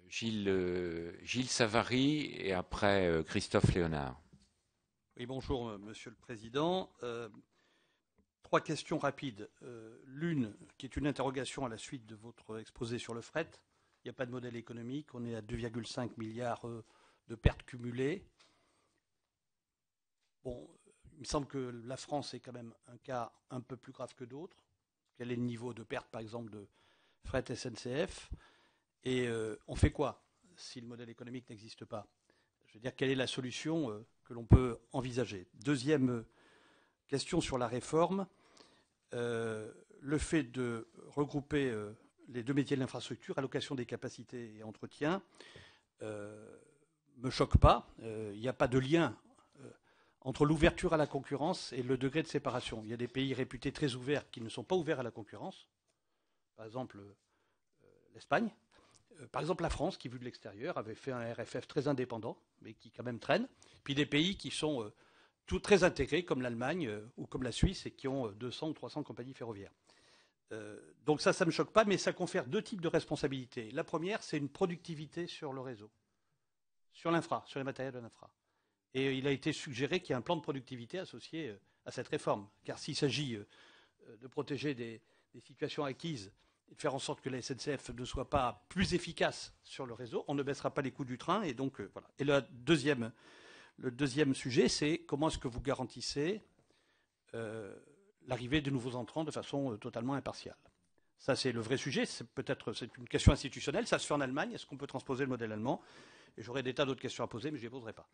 Gilles Savary et après Christophe Léonard. Oui, bonjour, Monsieur le Président. Trois questions rapides. L'une, qui est une interrogation à la suite de votre exposé sur le fret. Il n'y a pas de modèle économique. On est à 2,5 milliards de pertes cumulées. Bon, il me semble que la France est quand même un cas un peu plus grave que d'autres. Quel est le niveau de perte, par exemple, de fret SNCF? Et on fait quoi si le modèle économique n'existe pas? Je veux dire, quelle est la solution que l'on peut envisager? Deuxième question sur la réforme. Le fait de regrouper les deux métiers de l'infrastructure, allocation des capacités et entretien, me choque pas. Il n'y a pas de lien entre l'ouverture à la concurrence et le degré de séparation. Il y a des pays réputés très ouverts qui ne sont pas ouverts à la concurrence. Par exemple, l'Espagne. Par exemple, la France, qui, vu de l'extérieur, avait fait un RFF très indépendant, mais qui quand même traîne. Puis des pays qui sont tout très intégrés, comme l'Allemagne ou comme la Suisse, et qui ont 200 ou 300 compagnies ferroviaires. Donc ça ne me choque pas, mais ça confère deux types de responsabilités. La première, c'est une productivité sur le réseau, sur l'infra, sur les matériels de l'infra. Et il a été suggéré qu'il y ait un plan de productivité associé à cette réforme. Car s'il s'agit de protéger des situations acquises et de faire en sorte que la SNCF ne soit pas plus efficace sur le réseau, on ne baissera pas les coûts du train. Et donc, voilà. Et le deuxième sujet, c'est comment est-ce que vous garantissez l'arrivée de nouveaux entrants de façon totalement impartiale. Ça, c'est le vrai sujet. C'est une question institutionnelle. Ça se fait en Allemagne. Est-ce qu'on peut transposer le modèle allemand? Et j'aurais des tas d'autres questions à poser, mais je ne les poserai pas.